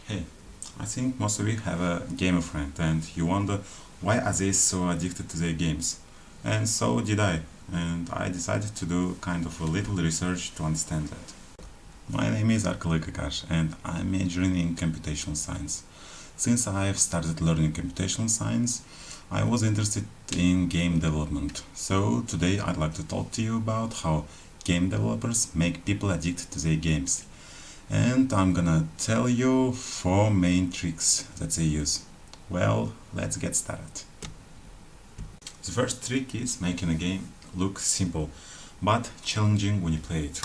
Hey, I think most of you have a gamer friend and you wonder why are they so addicted to their games? And so did I, and I decided to do kind of a little research to understand that. My name is Arkalik and I'm majoring in computational science. Since I've started learning computational science, I was interested in game development. So today I'd like to talk to you about how game developers make people addicted to their games. And I'm gonna tell you 4 main tricks that they use. Well, let's get started. The first trick is making a game look simple, but challenging when you play it.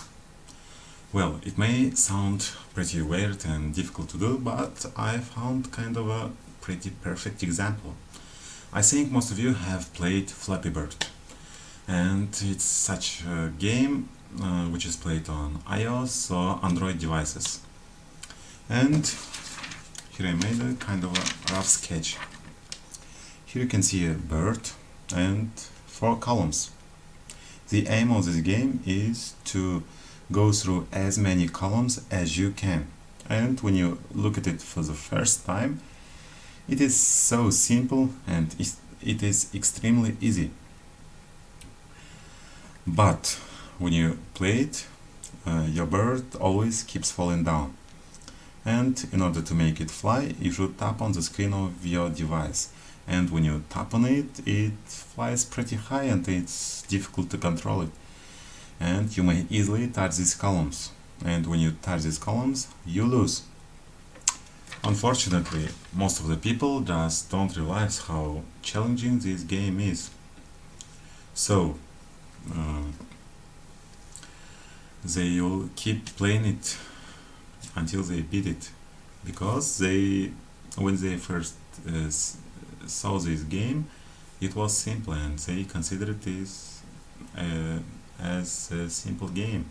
Well, it may sound pretty weird and difficult to do, but I found kind of a pretty perfect example. I think most of you have played Flappy Bird, and it's such a game which is played on iOS or Android devices. And here I made a kind of a rough sketch. Here you can see a bird and 4 columns. The aim of this game is to go through as many columns as you can. And when you look at it for the first time, it is so simple and it is extremely easy. But when you play it, your bird always keeps falling down. And in order to make it fly, you should tap on the screen of your device. And when you tap on it, it flies pretty high and it's difficult to control it. And you may easily touch these columns. And when you touch these columns, you lose. Unfortunately, most of the people just don't realize how challenging this game is. So, they will keep playing it until they beat it, because when they first saw this game, it was simple and they considered this as a simple game.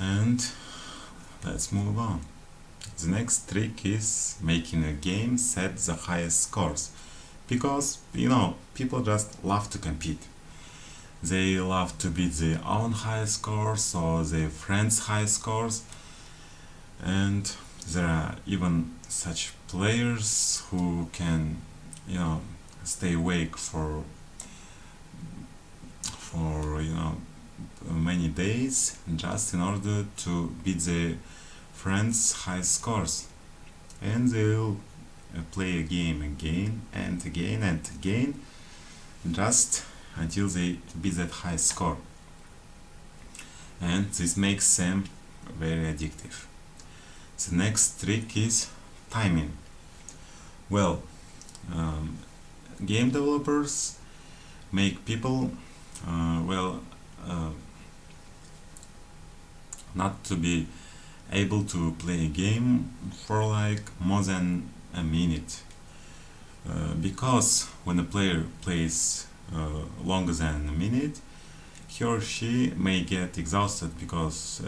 And let's move on. The next trick is making a game set the highest scores, because people just love to compete. They love to beat their own high scores or their friends' high scores, and there are even such players who can, stay awake for many days just in order to beat their friends' high scores, and they will play a game again and again and again, just until they beat that high score. And this makes them very addictive. The next trick is timing. Well, game developers make people not to be able to play a game for like more than a minute, because when a player plays longer than a minute, he or she may get exhausted, because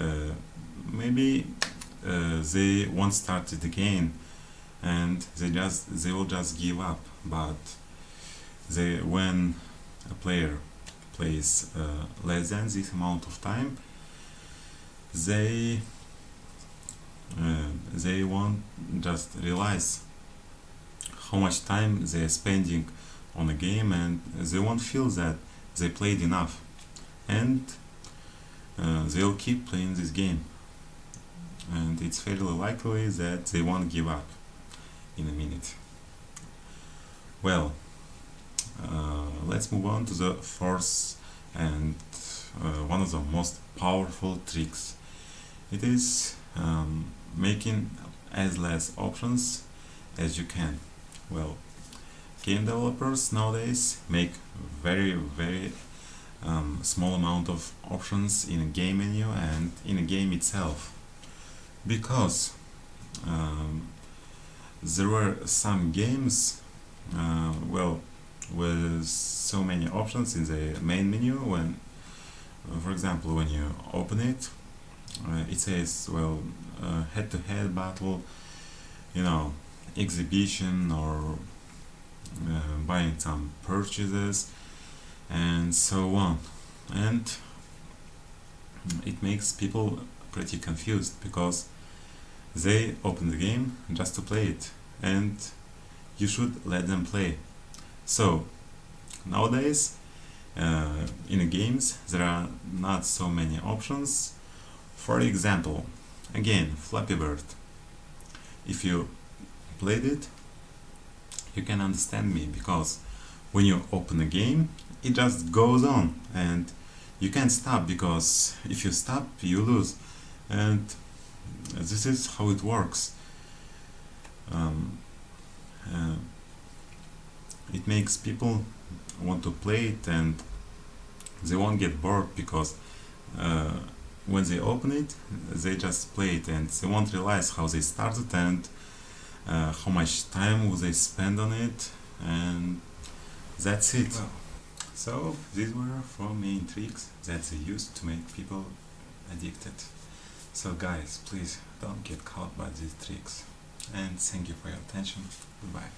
maybe they won't start it again and they will just give up. But when a player plays less than this amount of time, they won't just realize how much time they are spending on a game, and they won't feel that they played enough, and they'll keep playing this game, and it's fairly likely that they won't give up in a minute. Well, let's move on to the fourth and one of the most powerful tricks. It is making as less options as you can. Well, game developers nowadays make very small amount of options in a game menu and in a game itself, because there were some games with so many options in the main menu. When, for example, when you open it, it says, head-to-head battle, exhibition, or buying some purchases, and so on. And it makes people pretty confused, because They open the game just to play it, and you should let them play. So nowadays, in the games, there are not so many options. For example, again, Flappy Bird. If you played it, you can understand me, because when you open a game, it just goes on and you can't stop, because if you stop, you lose. And this is how it works. Um, uh, it makes people want to play it, and they won't get bored, because uh, when they open it, they just play it and they won't realize how they started, and how much time will they spend on it, and that's it. Well, so these were 4 main tricks that they used to make people addicted. So guys, please don't get caught by these tricks, and thank you for your attention. Goodbye.